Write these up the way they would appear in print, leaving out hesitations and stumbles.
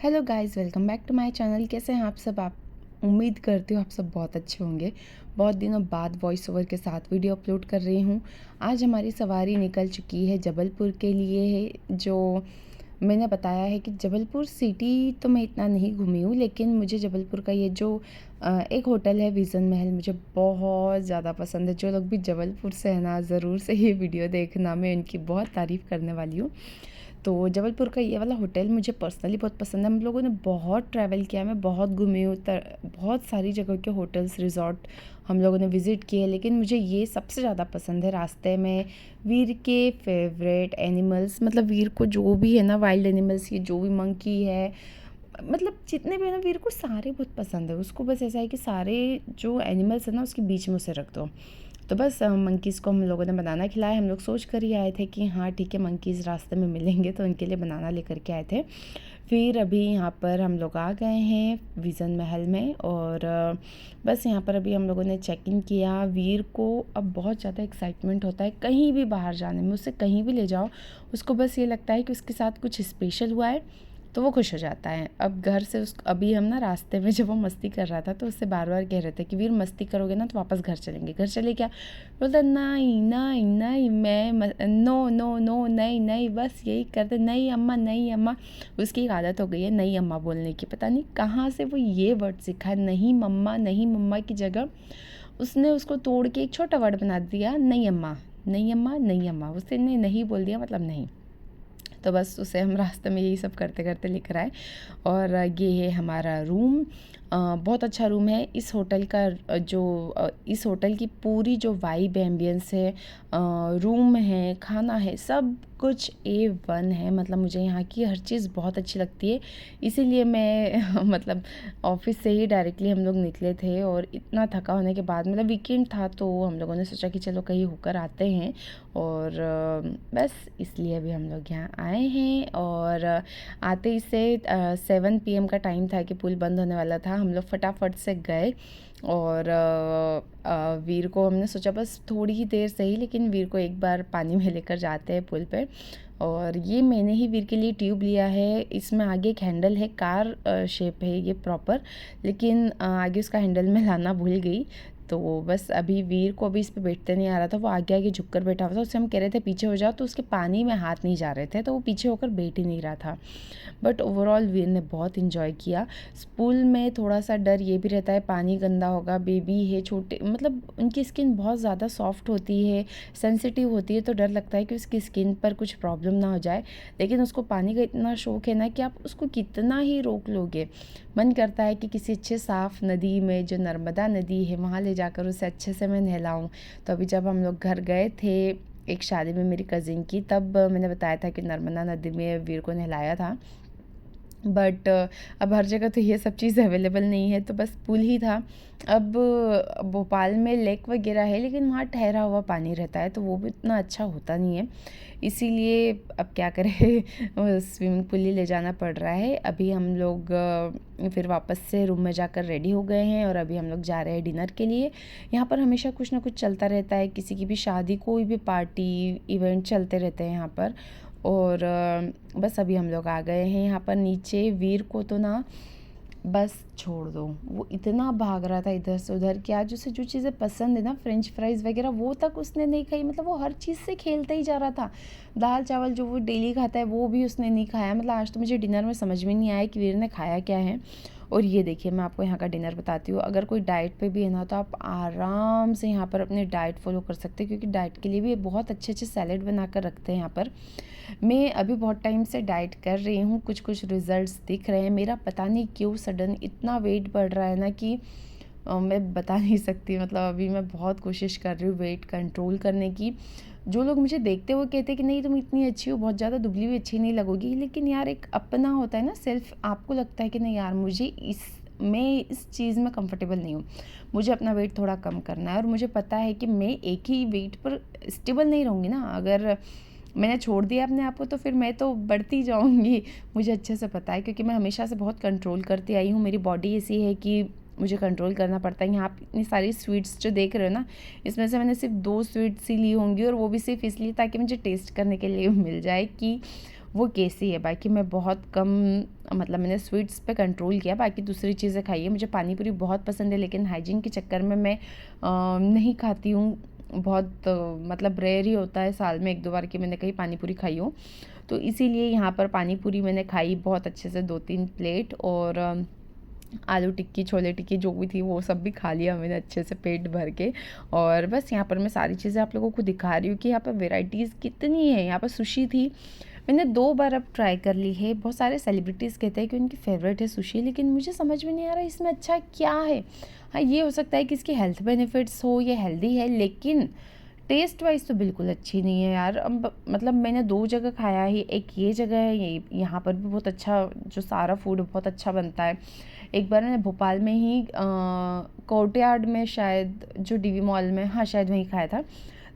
Hello guys, welcome back to my channel. कैसे हैं आप सब? आप उम्मीद करती हूँ आप सब बहुत अच्छे होंगे। बहुत दिनों बाद वॉइस ओवर के साथ वीडियो अपलोड कर रही हूँ। आज हमारी सवारी निकल चुकी है जबलपुर के लिए। जो मैंने बताया है कि जबलपुर सिटी तो मैं इतना नहीं घूमी हूँ, लेकिन मुझे जबलपुर का ये जो एक होटल है विज़न महल, मुझे बहुत ज़्यादा पसंद है। जो लोग भी जबलपुर से है ना, ज़रूर से ये वीडियो देखना, मैं इनकी बहुत तारीफ़ करने वाली हूँ। तो जबलपुर का ये वाला होटल मुझे पर्सनली बहुत पसंद है। हम लोगों ने बहुत ट्रैवल किया, मैं बहुत घूमी हूँ, बहुत सारी जगह के होटल्स रिज़ॉर्ट हम लोगों ने विज़िट किए, लेकिन मुझे ये सबसे ज़्यादा पसंद है। रास्ते में वीर के फेवरेट एनिमल्स, मतलब वीर को जो भी है ना वाइल्ड एनिमल्स, ये जो भी मंकी है, मतलब जितने भी है ना, वीर को सारे बहुत पसंद है। उसको बस ऐसा है कि सारे जो एनिमल्स है ना उसके बीच में उसे रख दो। तो बस मंकीज़ को हम लोगों ने बनाना खिलाया। हम लोग सोच कर ही आए थे कि हाँ ठीक है, मंकीज़ रास्ते में मिलेंगे तो उनके लिए बनाना लेकर के आए थे। फिर अभी यहाँ पर हम लोग आ गए हैं विज़न महल में, और बस यहाँ पर अभी हम लोगों ने चेक इन किया। वीर को अब बहुत ज़्यादा एक्साइटमेंट होता है कहीं भी बाहर जाने में। उसे कहीं भी ले जाओ, उसको बस ये लगता है कि उसके साथ कुछ स्पेशल हुआ है तो वो खुश हो जाता है। अब घर से अभी हम ना रास्ते में जब वो मस्ती कर रहा था तो उससे बार बार कह रहे थे कि वीर मस्ती करोगे ना तो वापस घर चलेंगे। घर चले क्या? बोलता नहीं नहीं नहीं, नो नो नो, नहीं नहीं, बस यही करते, नहीं अम्मा नहीं अम्मा। उसकी एक आदत हो गई है नहीं अम्मा बोलने की। पता नहीं कहाँ से वो ये वर्ड सीखा है, नहीं मम्मा की जगह उसने उसको तोड़ के एक छोटा वर्ड बना दिया, नहीं अम्मा नहीं अम्मा नहीं अम्मा। उसने नहीं बोल दिया, मतलब नहीं। तो बस उसे हम रास्ते में यही सब करते करते लेकर आए। और ये है हमारा रूम। बहुत अच्छा रूम है। इस होटल का इस होटल की पूरी जो वाइब एम्बियंस है, रूम है, खाना है, सब कुछ A1 है। मतलब मुझे यहाँ की हर चीज़ बहुत अच्छी लगती है। इसीलिए मैं मतलब ऑफिस से ही डायरेक्टली हम लोग निकले थे, और इतना थका होने के बाद, मतलब वीकेंड था तो हम लोगों ने सोचा कि चलो कहीं होकर आते हैं। और बस इसलिए अभी हम लोग यहाँ आए हैं। और आते ही से 7 PM का टाइम था कि पुल बंद होने वाला था। हम लोग फटाफट से गए, और वीर को हमने सोचा बस थोड़ी ही देर से ही, लेकिन वीर को एक बार पानी में लेकर जाते हैं पुल पे। और ये मैंने ही वीर के लिए ट्यूब लिया है। इसमें आगे एक हैंडल है, कार शेप है ये प्रॉपर, लेकिन आगे उसका हैंडल मैं लाना भूल गई। तो बस अभी वीर को अभी इस पे बैठते नहीं आ रहा था, वो आगे आगे झुक कर बैठा हुआ था। उससे हम कह रहे थे पीछे हो जाओ, तो उसके पानी में हाथ नहीं जा रहे थे, तो वो पीछे होकर बैठ ही नहीं रहा था। बट ओवरऑल वीर ने बहुत इन्जॉय किया। पूल में थोड़ा सा डर ये भी रहता है पानी गंदा होगा, बेबी है, छोटे, मतलब उनकी स्किन बहुत ज़्यादा सॉफ्ट होती है, सेंसिटिव होती है, तो डर लगता है कि उसकी स्किन पर कुछ प्रॉब्लम ना हो जाए। लेकिन उसको पानी का इतना शौक है ना कि आप उसको कितना ही रोक लोगे, मन करता है कि किसी अच्छे साफ़ नदी में, जो नर्मदा नदी है, वहाँ ले जाकर उसे अच्छे से मैं नहलाऊँ। तो अभी जब हम लोग घर गए थे एक शादी में मेरी कज़िन की, तब मैंने बताया था कि नर्मदा नदी में वीर को नहलाया था। बट अब हर जगह तो ये सब चीज़ अवेलेबल नहीं है, तो बस पुल ही था। अब भोपाल में लेक वगैरह है, लेकिन वहाँ ठहरा हुआ पानी रहता है, तो वो भी इतना अच्छा होता नहीं है। इसीलिए अब क्या करें स्विमिंग पूल ही ले जाना पड़ रहा है। अभी हम लोग फिर वापस से रूम में जाकर रेडी हो गए हैं, और अभी हम लोग जा रहे हैं डिनर के लिए। यहाँ पर हमेशा कुछ ना कुछ चलता रहता है, किसी की भी शादी, कोई भी पार्टी इवेंट चलते रहते हैं यहाँ पर। और बस अभी हम लोग आ गए हैं यहाँ पर नीचे। वीर को तो ना बस छोड़ दो, वो इतना भाग रहा था इधर से उधर कि आज उसे जो चीज़ें पसंद है ना, फ्रेंच फ्राइज़ वगैरह, वो तक उसने नहीं खाई। मतलब वो हर चीज़ से खेलता ही जा रहा था। दाल चावल जो वो डेली खाता है वो भी उसने नहीं खाया। मतलब आज तो मुझे डिनर में समझ में नहीं आया कि वीर ने खाया क्या है। और ये देखिए, मैं आपको यहाँ का डिनर बताती हूँ। अगर कोई डाइट पे भी है ना, तो आप आराम से यहाँ पर अपने डाइट फॉलो कर सकते हैं, क्योंकि डाइट के लिए भी बहुत अच्छे अच्छे सैलेड बना कर रखते हैं यहाँ पर। मैं अभी बहुत टाइम से डाइट कर रही हूँ, कुछ कुछ रिजल्ट्स दिख रहे हैं। मेरा पता नहीं क्यों सडन इतना वेट बढ़ रहा है ना कि मैं बता नहीं सकती। मतलब अभी मैं बहुत कोशिश कर रही हूँ वेट कंट्रोल करने की। जो लोग मुझे देखते हुए कहते हैं कि नहीं तुम इतनी अच्छी हो, बहुत ज़्यादा दुबली हुई अच्छी नहीं लगोगी, लेकिन यार एक अपना होता है ना सेल्फ, आपको लगता है कि नहीं यार मुझे मैं इस चीज़ में कंफर्टेबल नहीं हूँ, मुझे अपना वेट थोड़ा कम करना है। और मुझे पता है कि मैं एक ही वेट पर स्टेबल नहीं रहूँगी ना। अगर मैंने छोड़ दिया अपने आप को तो फिर मैं तो बढ़ती जाऊँगी। मुझे अच्छे से पता है, क्योंकि मैं हमेशा से बहुत कंट्रोल करती आई हूँ। मेरी बॉडी ऐसी है कि मुझे कंट्रोल करना पड़ता है। यहाँ आप इतनी सारी स्वीट्स जो देख रहे हो ना, इसमें से मैंने सिर्फ 2 स्वीट्स ही ली होंगी, और वो भी सिर्फ इसलिए ताकि मुझे टेस्ट करने के लिए मिल जाए कि वो कैसी है। बाकी मैं बहुत कम, मतलब मैंने स्वीट्स पे कंट्रोल किया, बाकी दूसरी चीज़ें खाई है। मुझे पानी पूरी बहुत पसंद है, लेकिन हाइजीन के चक्कर में मैं नहीं खाती हूँ। बहुत मतलब रेयर ही होता है साल में 1-2 बार कि मैंने कहीं पानी पूरी खाई हो। तो इसीलिए यहाँ पर पानी पूरी मैंने खाई बहुत अच्छे से 2-3 प्लेट, और आलू टिक्की, छोले टिक्की जो भी थी वो सब भी खा लिया मैंने अच्छे से पेट भर के। और बस यहाँ पर मैं सारी चीज़ें आप लोगों को दिखा रही हूँ कि यहाँ पर वेराइटीज़ कितनी है। यहाँ पर सुशी थी, मैंने 2 बार अब ट्राई कर ली है। बहुत सारे सेलिब्रिटीज़ कहते हैं कि उनकी फेवरेट है सुशी, लेकिन मुझे समझ में नहीं आ रहा इसमें अच्छा क्या है। हाँ, ये हो सकता है कि इसके हेल्थ बेनिफिट्स हो, ये हेल्दी है, लेकिन टेस्ट वाइज तो बिल्कुल अच्छी नहीं है यार। अब मतलब मैंने 2 जगह खाया है, एक ये जगह है, ये यहाँ पर भी बहुत अच्छा, जो सारा फूड बहुत अच्छा बनता है। एक बार मैंने भोपाल में ही कोर्टयार्ड में शायद, जो डीवी मॉल में, हाँ शायद वहीं खाया था,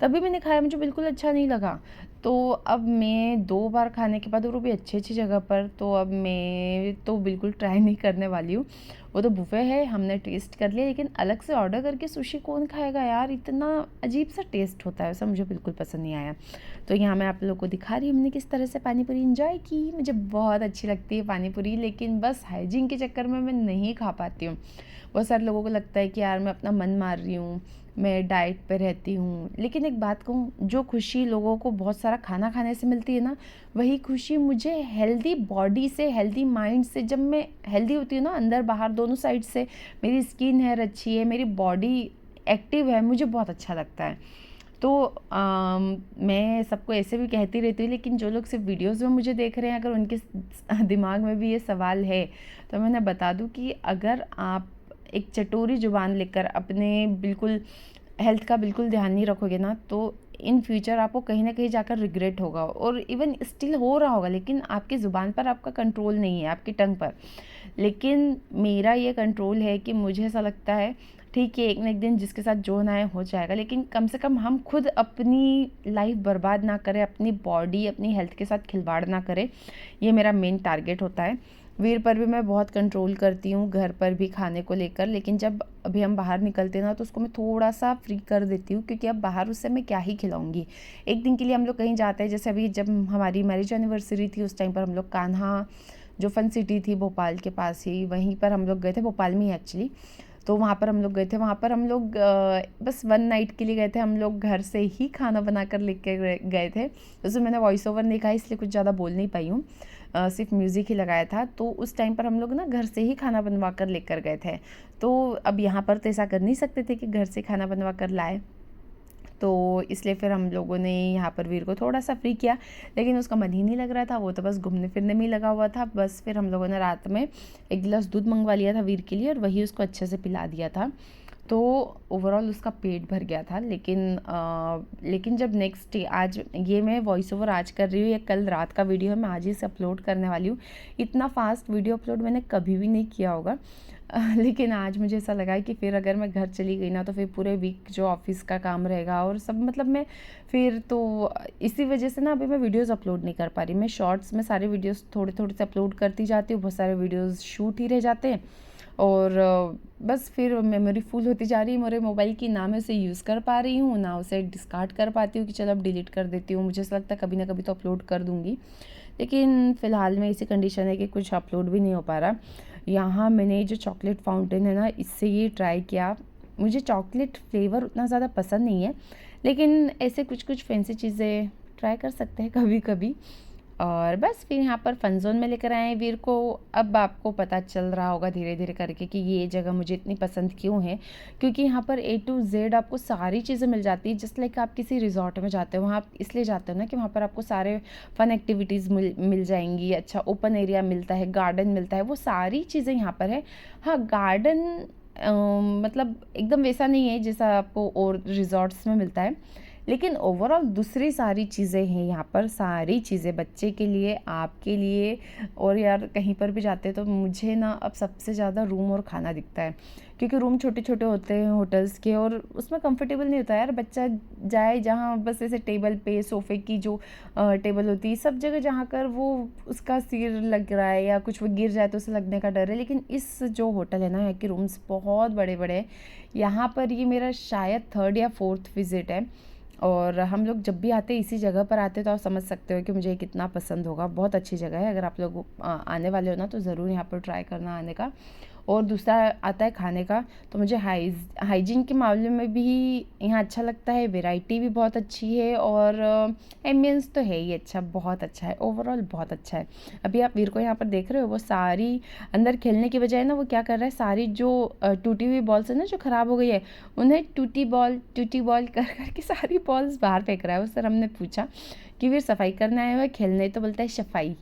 तभी मैंने खाया, मुझे बिल्कुल अच्छा नहीं लगा। तो अब मैं 2 बार खाने के बाद, और वो भी अच्छी जगह पर, तो अब मैं तो बिल्कुल ट्राई नहीं करने वाली हूँ। वो तो बुफे है, हमने टेस्ट कर लिया, लेकिन अलग से ऑर्डर करके सुशी कौन खाएगा यार, इतना अजीब सा टेस्ट होता है, वैसा मुझे बिल्कुल पसंद नहीं आया। तो यहाँ मैं आप लोगों को दिखा रही हूँ मैंने किस तरह से पानी पूरी इंजॉय की। मुझे बहुत अच्छी लगती है पानी पूरी, लेकिन बस हाइजीन के चक्कर में मैं नहीं खा पाती हूँ। बहुत सारे लोगों को लगता है कि यार मैं अपना मन मार रही हूँ, मैं डाइट पे रहती हूँ, लेकिन एक बात कहूँ, जो खुशी लोगों को बहुत सारा खाना खाने से मिलती है ना, वही खुशी मुझे हेल्दी बॉडी से, हेल्दी माइंड से, जब मैं हेल्दी होती हूँ ना अंदर बाहर दोनों साइड से, मेरी स्किन हेयर अच्छी है, मेरी बॉडी एक्टिव है, मुझे बहुत अच्छा लगता है। तो मैं सबको ऐसे भी कहती रहती हूँ, लेकिन जो लोग सिर्फ वीडियोज़ में मुझे देख रहे हैं, अगर उनके दिमाग में भी ये सवाल है, तो मैं उन्हें बता दूँ कि अगर आप एक चटोरी जुबान लेकर अपने बिल्कुल हेल्थ का बिल्कुल ध्यान नहीं रखोगे ना, तो इन फ्यूचर आपको कहीं ना कहीं जाकर रिग्रेट होगा, और इवन स्टिल हो रहा होगा, लेकिन आपकी ज़ुबान पर आपका कंट्रोल नहीं है, आपकी टंग पर। लेकिन मेरा ये कंट्रोल है कि मुझे ऐसा लगता है, ठीक है एक ना एक दिन जिसके साथ जो होना है हो जाएगा, लेकिन कम से कम हम खुद अपनी लाइफ बर्बाद ना करें, अपनी बॉडी, अपनी हेल्थ के साथ खिलवाड़ ना करें। ये मेरा मेन टारगेट होता है। वीर पर भी मैं बहुत कंट्रोल करती हूँ, घर पर भी खाने को लेकर, लेकिन जब अभी हम बाहर निकलते हैं ना, तो उसको मैं थोड़ा सा फ्री कर देती हूँ, क्योंकि अब बाहर उससे मैं क्या ही खिलाऊंगी। एक दिन के लिए हम लोग कहीं जाते हैं, जैसे अभी जब हमारी मैरिज एनिवर्सरी थी, उस टाइम पर हम लोग कान्हा, जो फन सिटी थी भोपाल के पास ही, वहीं पर हम लोग गए थे, भोपाल में ही एक्चुअली। तो वहाँ पर हम लोग गए थे, वहाँ पर हम लोग बस 1 नाइट के लिए गए थे। हम लोग घर से ही खाना बनाकर लेके गए थे। उसमें मैंने वॉइस ओवर नहीं कहा, इसलिए कुछ ज़्यादा बोल नहीं पाई हूँ, सिर्फ म्यूज़िक ही लगाया था। तो उस टाइम पर हम लोग ना घर से ही खाना बनवा कर लेकर गए थे। तो अब यहाँ पर तो ऐसा कर नहीं सकते थे कि घर से खाना बनवा कर लाए, तो इसलिए फिर हम लोगों ने यहाँ पर वीर को थोड़ा सा फ्री किया, लेकिन उसका मन ही नहीं लग रहा था, वो तो बस घूमने फिरने में ही लगा हुआ था। बस फिर हम लोगों ने रात में 1 गिलास दूध मंगवा लिया था वीर के लिए, और वही उसको अच्छे से पिला दिया था। तो ओवरऑल उसका पेट भर गया था। लेकिन जब नेक्स्ट डे, आज ये मैं वॉइस ओवर आज कर रही हूँ, ये कल रात का वीडियो है, मैं आज ही से अपलोड करने वाली हूँ। इतना फास्ट वीडियो अपलोड मैंने कभी भी नहीं किया होगा। लेकिन आज मुझे ऐसा लगा कि फिर अगर मैं घर चली गई ना, तो फिर पूरे वीक जो ऑफिस का काम रहेगा और सब, मतलब मैं फिर तो इसी वजह से ना अभी मैं वीडियोस अपलोड नहीं कर पा रही। मैं शॉर्ट्स में सारे वीडियोस थोड़े थोड़े से अपलोड करती जाती हूँ, बहुत सारे वीडियोस शूट ही रह जाते हैं, और बस फिर मेमोरी फुल होती जा रही है मेरे मोबाइल की, ना मैं उसे यूज़ कर पा रही हूँ, ना उसे डिस्कार्ड कर पाती हूँ कि चलो अब डिलीट कर देती हूँ। मुझे ऐसा लगता है कभी ना कभी तो अपलोड कर दूँगी, लेकिन फ़िलहाल में ऐसी कंडीशन है कि कुछ अपलोड भी नहीं हो पा रहा। यहाँ मैंने जो चॉकलेट फाउंटेन है ना, इससे ये ट्राई किया। मुझे चॉकलेट फ्लेवर उतना ज़्यादा पसंद नहीं है, लेकिन ऐसे कुछ कुछ फैंसी चीज़ें ट्राई कर सकते हैं कभी कभी। और बस फिर यहाँ पर फन जोन में लेकर आए वीर को। अब आपको पता चल रहा होगा धीरे धीरे करके कि ये जगह मुझे इतनी पसंद क्यों है, क्योंकि यहाँ पर A to Z आपको सारी चीज़ें मिल जाती है। जस्ट लाइक आप किसी रिजॉर्ट में जाते हो, वहाँ आप इसलिए जाते हो ना कि वहाँ पर आपको सारे फन एक्टिविटीज़ मिल जाएंगी, अच्छा ओपन एरिया मिलता है, गार्डन मिलता है, वो सारी चीज़ें यहाँ पर है। हाँ, गार्डन मतलब एकदम वैसा नहीं है जैसा आपको और रिजॉर्ट्स में मिलता है, लेकिन ओवरऑल दूसरी सारी चीज़ें हैं यहाँ पर, सारी चीज़ें बच्चे के लिए, आपके लिए। और यार कहीं पर भी जाते हैं तो मुझे ना अब सबसे ज़्यादा रूम और खाना दिखता है, क्योंकि रूम छोटे छोटे होते हैं होटल्स के, और उसमें कंफर्टेबल नहीं होता यार। बच्चा जाए जहाँ बस ऐसे टेबल पे, सोफ़े की जो टेबल होती है, सब जगह जहाँ कर वो उसका सिर लग रहा है या कुछ वो गिर जाए तो उसे लगने का डर है। लेकिन इस जो होटल है ना, यहाँ के रूम्स बहुत बड़े बड़े हैं। यहाँ पर ये मेरा शायद 3rd या 4th विज़िट है। और हम लोग जब भी आते इसी जगह पर आते तो आप समझ सकते हो कि मुझे ये कितना पसंद होगा। बहुत अच्छी जगह है, अगर आप लोग आने वाले हो ना तो ज़रूर यहाँ पर ट्राई करना आने का। और दूसरा आता है खाने का, तो मुझे हाइजीन के मामले में भी यहाँ अच्छा लगता है। वैरायटी भी बहुत अच्छी है और एम्बियंस तो है ही अच्छा, बहुत अच्छा है, ओवरऑल बहुत अच्छा है। अभी आप वीर को यहाँ पर देख रहे हो, वो सारी अंदर खेलने की बजाय ना वो क्या कर रहा है, सारी जो टूटी हुई बॉल्स है ना जो ख़राब हो गई है, उन्हें टूटी बॉल कर करके सारी बॉल्स बाहर फेंक रहा है। उससे हमने पूछा कि वीर सफाई करने आया हुआ है खेलने, तो बोलता है सफाई।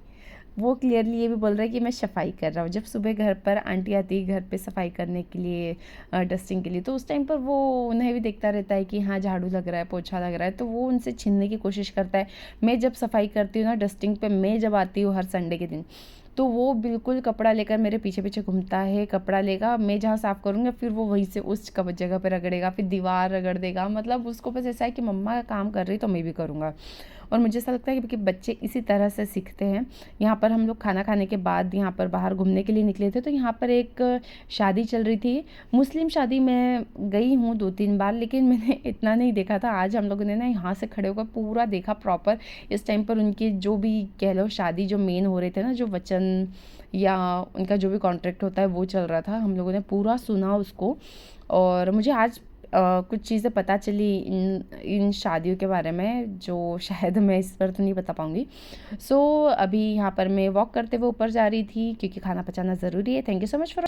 वो क्लियरली ये भी बोल रहा है कि मैं सफाई कर रहा हूँ। जब सुबह घर पर आंटी आती है घर पे सफाई करने के लिए, डस्टिंग के लिए, तो उस टाइम पर वो उन्हें भी देखता रहता है कि हाँ झाड़ू लग रहा है, पोछा लग रहा है, तो वो उनसे छीनने की कोशिश करता है। मैं जब सफाई करती हूँ ना डस्टिंग पे, मैं जब आती हूँ हर संडे के दिन, तो वो बिल्कुल कपड़ा लेकर मेरे पीछे पीछे घूमता है। कपड़ा लेगा, मैं जहाँ साफ़ करूँगी फिर वो वहीं से उस जगह पर रगड़ेगा, फिर दीवार रगड़ देगा। मतलब उसको बस ऐसा है कि मम्मा का काम कर रही तो मैं भी करूँगा। और मुझे ऐसा लगता है कि बच्चे इसी तरह से सीखते हैं। यहाँ पर हम लोग खाना खाने के बाद यहाँ पर बाहर घूमने के लिए निकले थे, तो यहाँ पर एक शादी चल रही थी, मुस्लिम शादी। मैं गई हूँ 2-3 बार, लेकिन मैंने इतना नहीं देखा था। आज हम लोगों ने ना यहाँ से खड़े होकर पूरा देखा प्रॉपर। इस टाइम पर उनकी जो भी कह लो शादी जो मेन हो रहे थे ना, जो वचन या उनका जो भी कॉन्ट्रैक्ट होता है वो चल रहा था, हम लोगों ने पूरा सुना उसको। और मुझे आज कुछ चीज़ें पता चली इन शादियों के बारे में, जो शायद मैं इस पर तो नहीं बता पाऊँगी। सो अभी यहाँ पर मैं वॉक करते हुए ऊपर जा रही थी, क्योंकि खाना पचाना ज़रूरी है। Thank you so much for